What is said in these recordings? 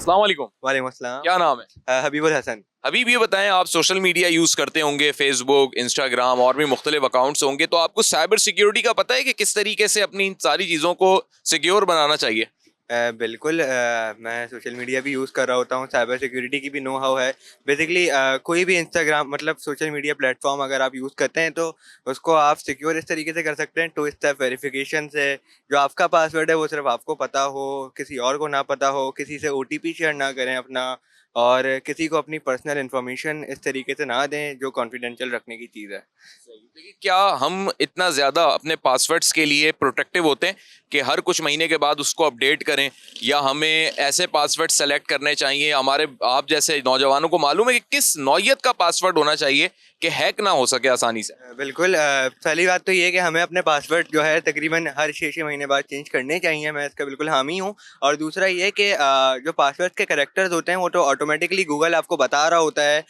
अस्सलाम वालेकुम। वालेकुम अस्सलाम। क्या नाम है? हबीबुल हसन। हबीब, ये बताएं, आप सोशल मीडिया यूज़ करते होंगे, फेसबुक, इंस्टाग्राम और भी मुख्तलिफ अकाउंट्स होंगे, तो आपको साइबर सिक्योरिटी का पता है कि किस तरीके से अपनी इन सारी चीज़ों को सिक्योर बनाना चाहिए? बिल्कुल, मैं सोशल मीडिया भी यूज़ कर रहा होता हूँ, साइबर सिक्योरिटी की भी नो हाउ है। बेसिकली कोई भी इंस्टाग्राम मतलब सोशल मीडिया प्लेटफ़ॉर्म अगर आप यूज़ करते हैं तो उसको आप सिक्योर इस तरीके से कर सकते हैं, टू स्टेप वेरिफिकेशन से। जो आपका पासवर्ड है वो सिर्फ़ आपको पता हो, किसी और को ना पता हो, किसी से ओटीपी शेयर ना करें अपना, और किसी को अपनी पर्सनल इन्फॉर्मेशन इस तरीके से ना दें जो कॉन्फिडेंशियल रखने की चीज़ है। देखिए, क्या हम इतना ज़्यादा अपने पासवर्ड्स के लिए प्रोटेक्टिव होते हैं कि हर कुछ महीने के बाद उसको अपडेट करें, या हमें ऐसे पासवर्ड सेलेक्ट करने चाहिए? हमारे आप जैसे नौजवानों को मालूम है कि किस नौइयत का पासवर्ड होना चाहिए कि हैक ना हो सके आसानी से? बिल्कुल, पहली बात तो ये है कि हमें अपने पासवर्ड जो है तकरीबन हर 6-6 महीने बाद चेंज करने चाहिए, मैं इसका बिल्कुल हामी हूँ। और दूसरा ये है कि जो पासवर्ड के कैरेक्टर्स होते हैं वो तो ऑटोमेटिकली गूगल आपको बता रहा होता है,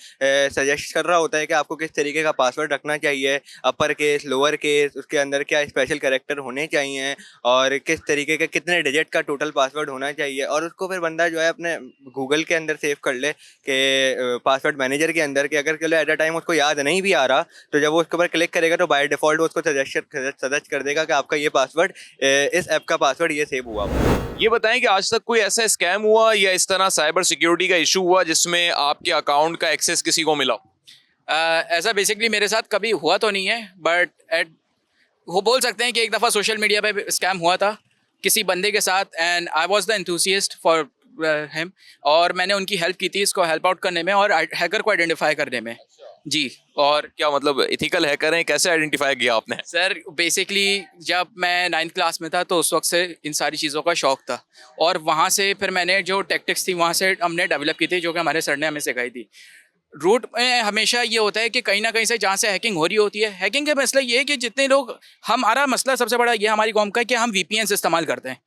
सजेस्ट कर रहा होता है कि आपको किस तरीके का पासवर्ड रखना चाहिए, अपर केस, लोअर केस, उसके अंदर क्या स्पेशल कैरेक्टर होने चाहिए और किस तरीके के कितने डिजिट का टोटल पासवर्ड होना चाहिए, और उसको फिर बंदा जो है अपने गूगल के अंदर सेव कर ले कि पासवर्ड मैनेजर के अंदर, कि अगर चलो एट अ टाइम उसको याद नहीं भी आ रहा तो जब वो उसके ऊपर क्लिक करेगा तो बाय डिफ़ॉल्ट वो उसको सजेस्ट कर देगा कि आपका ये पासवर्ड, इस ऐप का पासवर्ड ये सेव हुआ हुआ है। ये बताएं कि आज तक कोई ऐसा स्कैम हुआ या इस तरह साइबर सिक्योरिटी का इशू हुआ जिसमें आपके अकाउंट का एक्सेस किसी को मिला हो? ऐसा बेसिकली मेरे साथ कभी हुआ तो नहीं है, बट एट वो बोल सकते हैं कि एक दफ़ा सोशल मीडिया पे स्कैम हुआ था किसी बंदे के साथ, and I was the enthusiast for him, और मैंने उनकी हेल्प की थी इसको हेल्प आउट करने में और हैकर को आइडेंटिफाई करने में। जी। और क्या मतलब एथिकल हैकर हैं? कैसे आइडेंटिफाई किया आपने? सर बेसिकली जब मैं 9th क्लास में था तो उस वक्त से इन सारी चीज़ों का शौक था, और वहाँ से फिर मैंने जो टैक्टिक्स थी वहाँ से हमने डेवलप की थी, जो कि हमारे सर ने हमें सिखाई थी। रूट में हमेशा ये होता है कि कहीं ना कहीं से जहाँ से हैकिंग हो रही होती है, हैकिंग का मसला ये है कि जितने लोग, हमारा मसला सबसे बड़ा ये हमारी कौम का है कि हम वीपीएन इस्तेमाल करते हैं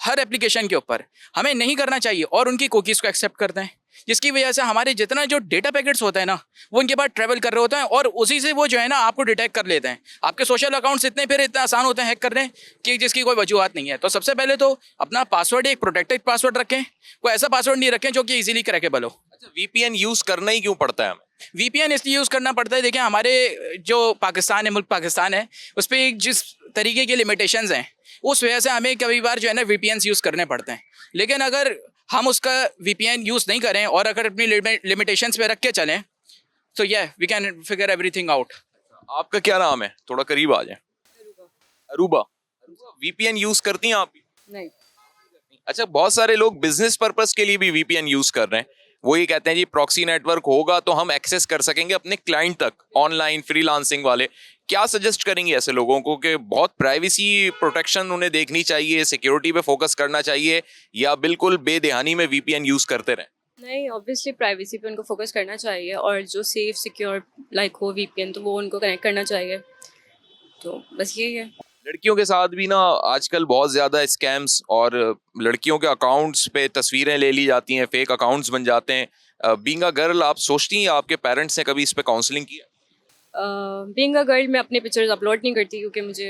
हर एप्लीकेशन के ऊपर। हमें नहीं करना चाहिए और उनकी कुकीज़ को एक्सेप्ट करते हैं, जिसकी वजह से हमारे जितना जो डेटा पैकेट्स होता है ना वो उनके पास ट्रैवल कर रहे होते हैं, और उसी से वो जो है ना आपको डिटेक्ट कर लेते हैं। आपके सोशल अकाउंट्स इतने फिर इतना आसान होते हैं हैक करने कि जिसकी कोई वजूहत नहीं है। तो सबसे पहले तो अपना पासवर्ड एक प्रोटेक्टेड पासवर्ड रखें, कोई ऐसा पासवर्ड नहीं रखें जो कि इजीली क्रैकेबल हो। अच्छा, वीपीएन यूज करना ही क्यों पड़ता है हमें? वीपीएन इसलिए यूज़ करना पड़ता है, देखिए हमारे जो पाकिस्तान है, मुल्क पाकिस्तान है, उस पर जिस तरीके की लिमिटेशंस हैं उस वजह से हमें कई बार जो है ना वीपीएन यूज़ करने पड़ते हैं। लेकिन अगर हम उसका वीपीएन यूज़ नहीं करें और अगर अपनी लिमिटेशंस पे रख के चलें तो we can figure everything out. आपका क्या नाम है? थोड़ा करीब आ जाए। अरूबा। वीपीएन यूज करती हैं आप भी? नहीं। अच्छा, बहुत सारे लोग बिजनेस पर्पस के लिए भी वीपीएन यूज कर रहे हैं। वो ये कहते हैं जी प्रॉक्सी नेटवर्क होगा तो हम एक्सेस कर सकेंगे अपने क्लाइंट तक, ऑनलाइन फ्रीलांसिंग वाले। क्या सजेस्ट करेंगे ऐसे लोगों को कि बहुत प्राइवेसी प्रोटेक्शन उन्हें देखनी चाहिए, सिक्योरिटी पे फोकस करना चाहिए, या बिल्कुल बेध्यानी में वीपीएन यूज करते रहें? नहीं, ऑब्वियसली प्राइवेसी पे उनको फोकस करना चाहिए, और जो सेफ सिक्योर लाइक हो वीपीएन तो वो उनको कनेक्ट करना चाहिए। तो बस यही है। लड़कियों के साथ भी ना आजकल बहुत ज्यादा स्कैम्स, और लड़कियों के अकाउंट्स पे तस्वीरें ले ली जाती हैं, फेक अकाउंट्स बन जाते हैं। बीइंग अ गर्ल, आप सोचती हैं आपके पेरेंट्स ने कभी इस पे काउंसलिंग किया? बीइंग अ गर्ल मैं अपनी पिक्चर्स अपलोड नहीं करती क्योंकि मुझे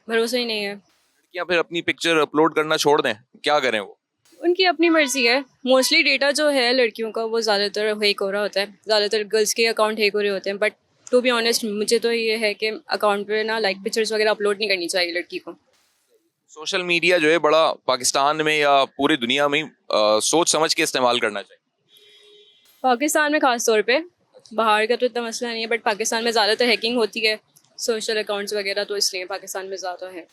भरोसा ही नहीं है। या फिर अपनी पिक्चर अपलोड करना छोड़ दें? क्या करें वो? उनकी अपनी मर्जी है। मोस्टली डेटा जो है लड़कियों का वो ज़्यादातर हैक हो रहा होता है, ज़्यादातर गर्ल्स के अकाउंट हैक हो रहे होते हैं, बट टू बी ऑनेस्ट मुझे तो ये है कि अकाउंट पे ना पिक्चर्स वगैरह अपलोड नहीं करनी चाहिए लड़की को। सोशल मीडिया जो है बड़ा पाकिस्तान में या पूरी दुनिया में सोच समझ के इस्तेमाल करना चाहिए। पाकिस्तान में ख़ास तौर पे, बाहर का तो इतना मसला नहीं है, बट पाकिस्तान में ज़्यादातर हैकिंग होती है सोशल अकाउंट्स वगैरह, तो इसलिए पाकिस्तान में ज़्यादा है।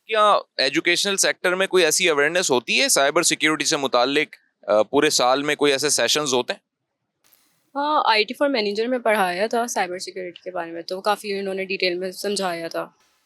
क्या एजुकेशनल सेक्टर में कोई ऐसी अवेयरनेस होती है साइबर सिक्योरिटी से मुतालिक? पूरे साल में कोई ऐसे सेशंस होते हैं? हाँ, आईटी फॉर मैनेजर में पढ़ाया था साइबर सिक्योरिटी के बारे में, तो काफ़ी उन्होंने डिटेल में समझाया था।